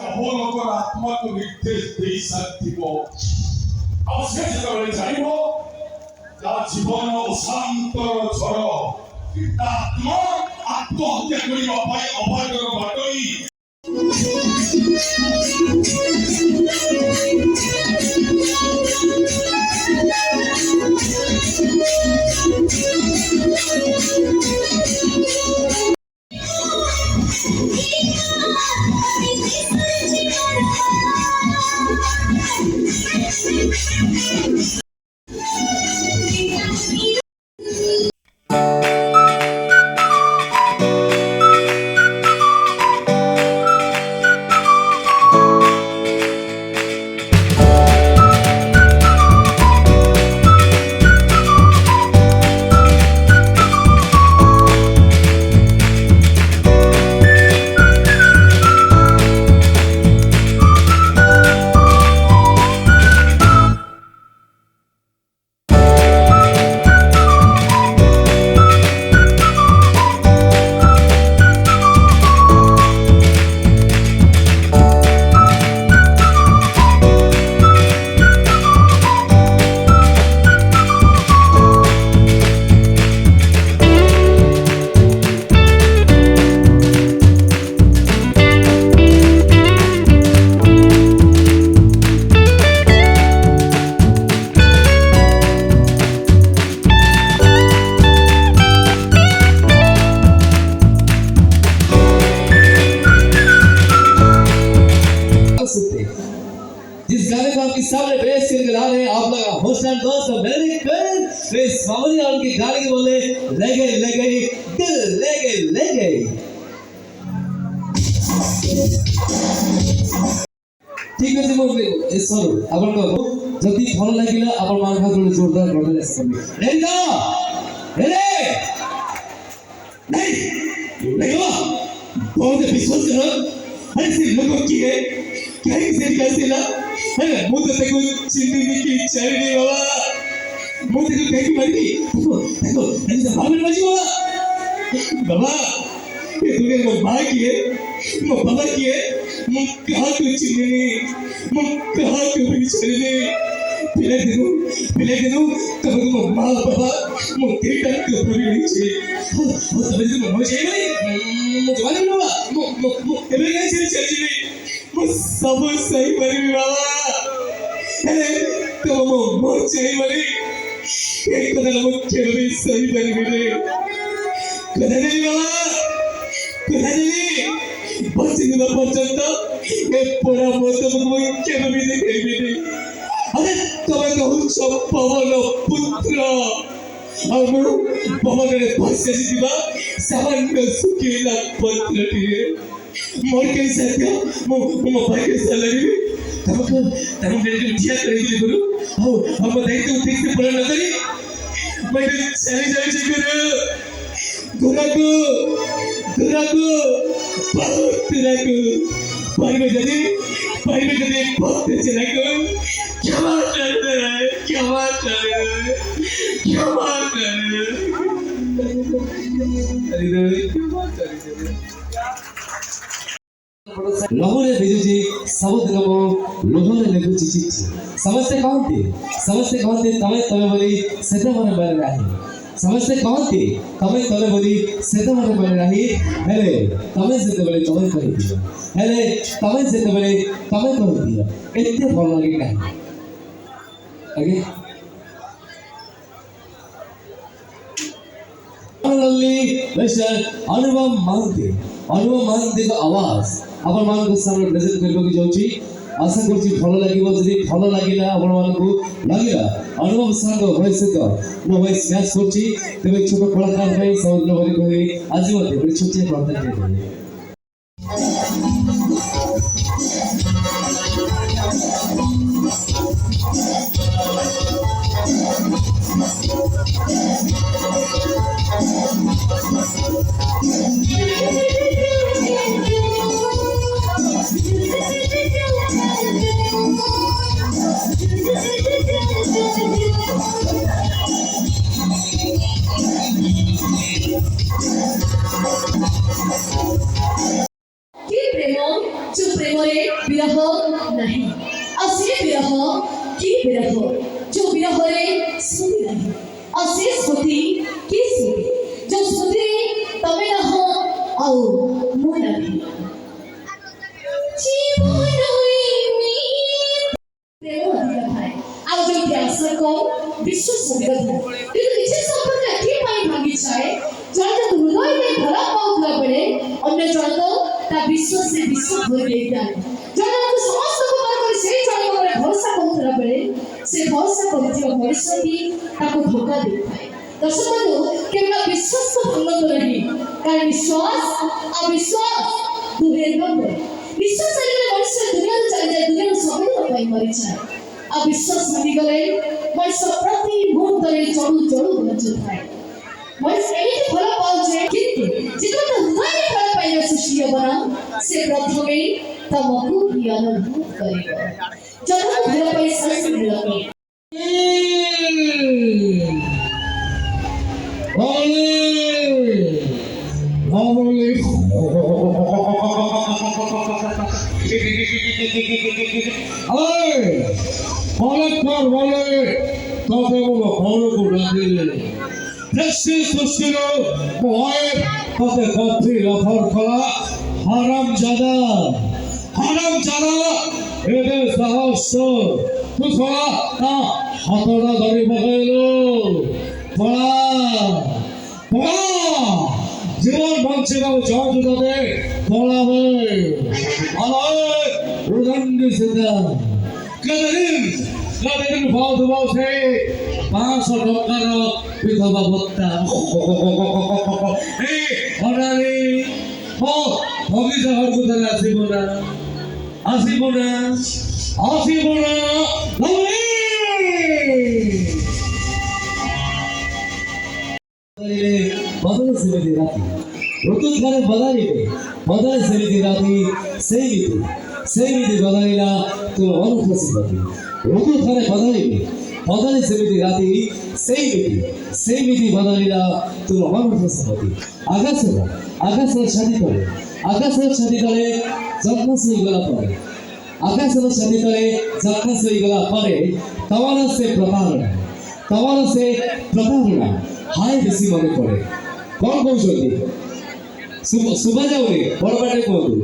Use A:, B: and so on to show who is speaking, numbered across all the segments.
A: ଅବଲୋକର ଆତ୍ମାକୁ ନିର୍ଦ୍ଦେଶ ଦେଇ ସାରିଥିବ। ଆଉ ସେ ଯେତେବେଳେ ଜାଣିବ ତା ଜୀବନ ଅଶାନ୍ତର ଝଡ଼, ତା ଆତ୍ମା ଆତ୍ମହତ୍ୟା କରିବା ପାଇଁ ଅଭାଗର ବାଟୋଇ
B: जिस गाने को आपके सामने पेश करके ला रहे हैं आप लोग हौसला दोस्त अमेरिकन इस मामूली उनके गाने के बोले लगे लगे दिल लगे लगे ठीक है जी सर अपन को जल्दी फॉलो लागिला अपन मान का जोड़े जोरदार बटन प्रेस करबे रेडी ना रेडी नहीं नहीं हुआ बहुत विश्वास करो अरे सिर्फ लोगों की है क्या किसी कैसे ना अरे मुझे तो कोई चिंता की इच्छा नहीं बाबा मुझे तो कहीं मरनी देखो देखो ऐसे भागने मत बाबा ये तूने वो माँ की है वो बाबा की है वो कहाँ को चिंता नहीं वो कहाँ को बिछड़े नहीं पिले दिनों कब वो माँ बाबा वो तेरा को पूरी नहीं चाहिए वो तब जब मुझे नहीं मुझे वाले बाबा वो एवं कैसे चली गई वो सब सही बनी बाबा अरे तो वो मुझे बनी एक कदम मुझे भी सही बनी मेरे कदम नहीं बाबा कदम नहीं बच्चे ने बच्चा ये पूरा मतलब मुझे भी देखे मेरे अरे तुम्हें तो सब पवन पुत्र और बाबा ने भाषा जीवा सामान्य सुखीला पत्र दिए मोर के सत्य मो भाई के सलरी तमको मेरे को उठिया कर दिए गुरु हो हम बताइए तो ठीक से पूरा न करी मैं चले जाए गुरु को बहुत को भाई में जदी बहुत चला को क्या बात कर रहा है लोहरे भेजुची सबद नमो लोहरे लेखुची चिठी समस्ते कहते तमे बोली सेते मने बरे नाही समस्ते कहते तमे बोली सेते मने बरे नाही हेले तमे सेते बोले तमे कहि दियो हेले तमे सेते बोले तमे कहि दियो एते भल लागे नाही आगे अनुभव मानते को आवाज अपन मान को सामने प्रेजेंट करबो की जाउची आशा करछि भलो लागिबो जदि भलो लागिला अपन मान को लागिला अनुभव संग वॉइस तो मो वॉइस मैच करछि तबे छोट कलाकार भाई समुद्र भरी कहि आज मते बड़ी छोटी प्रार्थना करि
C: प्रेम प्रेमरे विरह नहीं असे विरह की विरह जो विरहरे स्मृति नहीं असे स्मृति की स्मृति जो स्मृति तमे न हो आओ मु नहीं जीवन प्रेम अधिक थाए ଆଉ ଯୋଉ ବ୍ୟାସକ ବିଶ୍ୱ ସୁବିଧା କିନ୍ତୁ କିଛି ସମ୍ପର୍କ ଏଥିପାଇଁ ଭାଙ୍ଗିଯାଏ ଜଣେ ହୃଦୟରେ ଭଲ ପାଉଥିଲା ବେଳେ ଅନ୍ୟ ଜଣକ ତା ବିଶ୍ୱ ସେ ବିଶ୍ୱ ଧରି ଦେଇଥାଏ ଜଣକୁ ସମସ୍ତଙ୍କୁ ପାର କରି ସେଇ ଜଣକ ଉପରେ ଭରସା କରୁଥିଲା ବେଳେ ସେ ଭରସା କରିଥିବା ମଣିଷଟି ତାକୁ ଧୋକା ଦେଇଥାଏ ଦର୍ଶକ ବନ୍ଧୁ କେବଳ ବିଶ୍ୱାସକୁ ଭଙ୍ଗ କରେନି କାରଣ ବିଶ୍ୱାସ ଅବିଶ୍ୱାସ ଦୁହେଁ ଭଙ୍ଗ ବିଶ୍ୱାସ ହେଲେ ମଣିଷ ଦୁନିଆରୁ ଚାଲିଯାଏ ଦୁନିଆରୁ ସବୁଦିନ ପାଇଁ ମରିଯାଏ अविश्वास भांगीगले मनुष्य प्रति मुहूर्तरे चढ़ू चढ़ू बଞ୍ଚुଥାଏ मनुष्य एमिति फल पाउछे किंतु जीवन हृदय फल पाइबा सृष्टि बना से प्रथमे तमकु ही अनुभव करिବ जन्म फल पाइ संस्कृत मिलते
B: Molektor vale, tabe bolo holo kurade. Precious sustino, boy, tabe kafi lafar kala, haram jada, ede sahaso, tu sola na hatora dari bagelo, pola, জীবন বাঁচছে না জয় জুড়ে বলা হয় আলোয় রুদন্ডি সিদ্ধা কাদের ভাব বসে 500 টাকার বিধবা ভত্তা এই অনারে ও ভগিসা হরকুতারে আসিব না बदल समिति राती ऋतु थारे बदलिबे बदल समिति राती सेमिति बदलिला तो अनुख समिति ऋतु थारे बदलिबे बदल समिति राती सेमिति बदलिला तो अनुख समिति आकाश छाती तले जन्म से गला पड़े आकाश छाती तले जन्म से गला पड़े तवार से प्रतारणा हाय बेसी मने पड़े कौन कौशल सुबह जाओ रे बड़ बाटे कहतु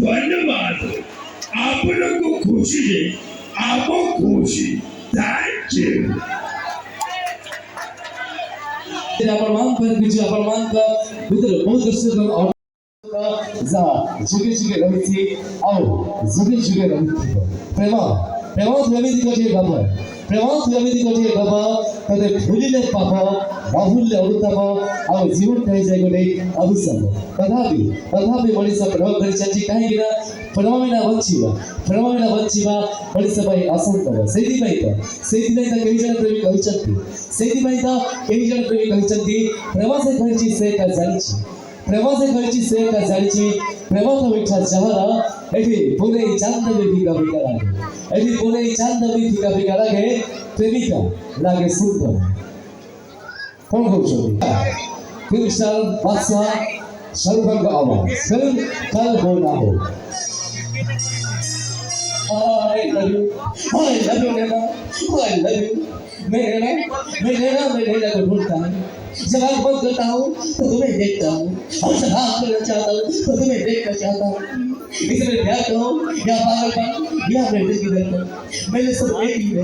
A: धन्यवाद आप लोग को खुशी है आपको खुशी थैंक यू
B: अपरमान पर बीच अपरमान का भीतर बहुत दर्शक और जा जुगे रही थी और जुगे रही थी प्रेम थेमिति कटे गब तदे भूलिले पाप बाहुल्य अनुताप और जीवन कहि जाय गले अभिशाप तथापि मनिष प्रेम करि चाची काहे कि प्रेमविना बंचिबा मनिष भाई असंभव सेति भाई तो कहि जन प्रेमी कहिचंती प्रेम से कहिची से का जानिची प्रेम तो मिठा जहर एठी बोले चांद में फीका लागे प्रेमिका लागे सुंदर कौन कृष्ण बादशाह शाहरुख का आवाज फिल्म कल बोलना हो I love you Naina I love you मेरे नैना को ढूंढता है जब आँख बंद करता हूँ तो तुम्हें देखता हूँ और जब आँख खोलना चाहता हूँ तो तुम्हें देखना चाहता हूँ इसमें प्यार करो या पागलपन या मेरे दिल की धड़कन मैंने सब एक ही है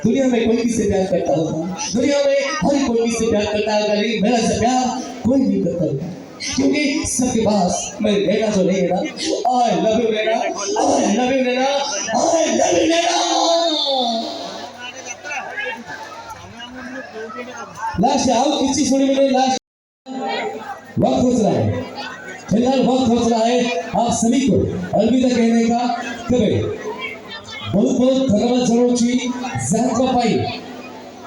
B: दुनिया में कोई किससे प्यार करता होगा दुनिया में हर कोई किससे प्यार करता होगा लेकिन मेरा से प्यार कोई नहीं करता होगा क्योंकि सबके पास मेरे नैना जो नहीं है ना I love you Naina last आओ किसी सुनी मिले लास्ट वक्त हो चला है फिलहाल वक्त हो चला है आप सभी को अलविदा कहने का कबे बहुत बहुत धन्यवाद जनाऊँगी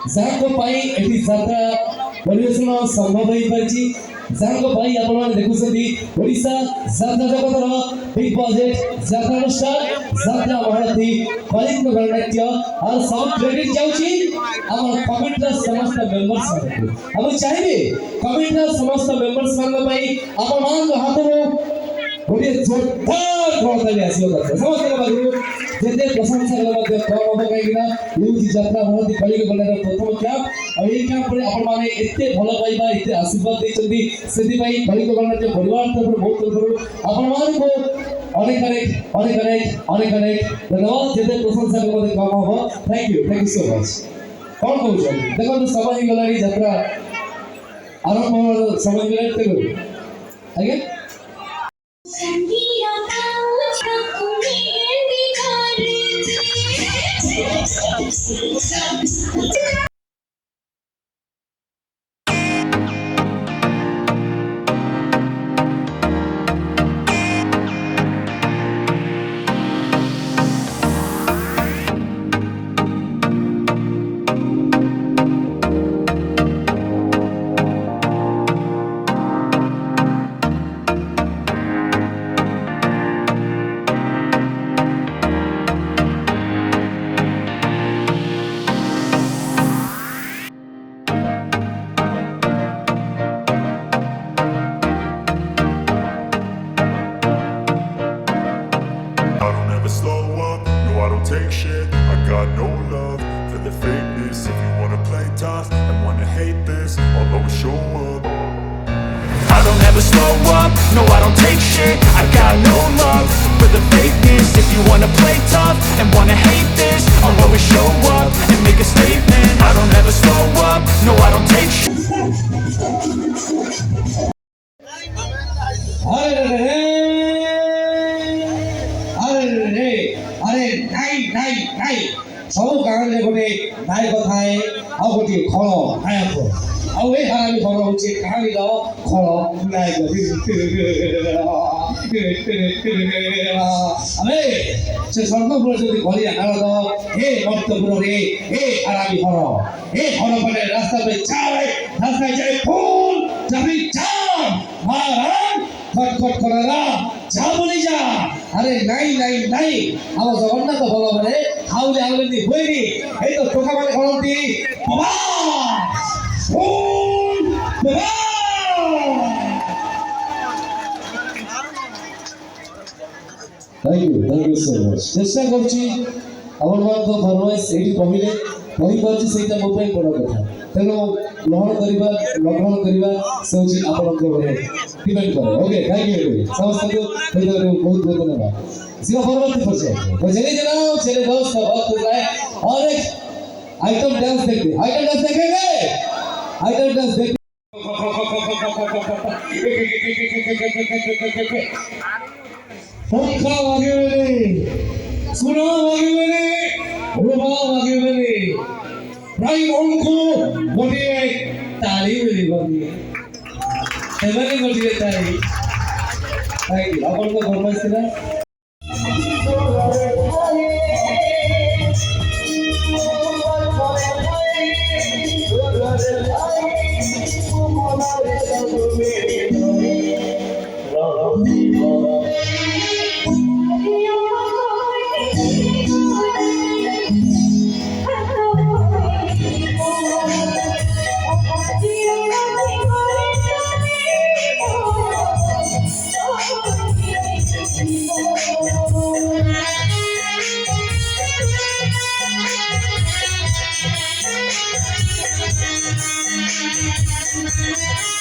B: जाको पाई एटी जात्रा परिवेशन संभव हो पारिछि जाको पाई आपण माने देखुछथि ओडिशा जात्रा जगतर बिग बजेट जात्रा अनुष्ठान जात्रा महारथी कलिंग गणनाट्य और सब क्रेडिट जाउछि हमर कमिटीर समस्त मेंबर्स मानकु हम चाहिबे कमिटीर समस्त मेंबर्स मान पाई आपण मान हातरो गोटे जोरदार गणताली आसीबो दरकार समस्त बाबू जेते प्रशंसा मध्य कम हो काईना यूज यात्रा होती कलिंग गणनाट्य प्रथम कैंप और ये कैंप पर आपण माने एते भलो पाइबा एते आशीर्वाद दैछथि सेति पई कलिंग गणनाट्य परिवार तरफ बहुत तरफ आपण मान को अनेक धन्यवाद जेते प्रशंसा मध्य कम हो थैंक यू सो मच कौन कहूँ देखो समय गला यात्रा आरंभ समय गला आगे
D: I don't ever slow up, no I don't take shit. I got no love for the fakeness. If you wanna play tough and wanna hate this, I'll always show up. I don't ever slow up, no I don't take shit. I got no love for the fakeness. If you wanna play tough and wanna hate this, I'll always show up and make a statement. I don't ever slow up, no I don't take shit.
B: अरे नहीं सब गाँव में गोटे नायक थाए आ गोटे खल नायक आउ ए हरामी खल हूँ कहानी खल नायक अरे से स्वर्णपुर जो गलिया नारद हे मर्तपुर रे हे हरामी खल हे खल पड़े रास्ता पे जाए रास्ता जाए फूल जब जाम महाराज खटखट करारा जा बोली जा अरे नहीं हम जगन्नाथ भलो बने हाउले हाउले होइनी এই তো টোকা মানে করন্তি বাবা ফোন বাবা থ্যাংক ইউ সো মাচ চেষ্টা করছি আমার মত ফরমাইশ এটি কহিলে কহি পাচ্ছি সেইটা ମୋ ପାଇଁ বড় কথা ତେଣୁ ଗ୍ରହଣ କରିବା ଗ୍ରହଣ କରିବା ସେ ହେଉଛି ଆପଣଙ୍କ ଉପରେ ଡିପେଣ୍ଡ କରେ ଓକେ थैंक यू ସମସ୍ତଙ୍କୁ ବହୁତ ବହୁତ ଧନ୍ୟବାଦ इसका परवर्ती परिचय तो चलिए जनाब चले दोस्त वक्त है और एक आइटम डांस देखेंगे आइटम डांस देख पंखा वागे वाले सुना वागे वाले रुबा वागे वाले भाई उनको बोलिए ताली मिली बोलिए एवरी बोलिए ताली थैंक यू अपन को फरमाइश किया
E: Thank you.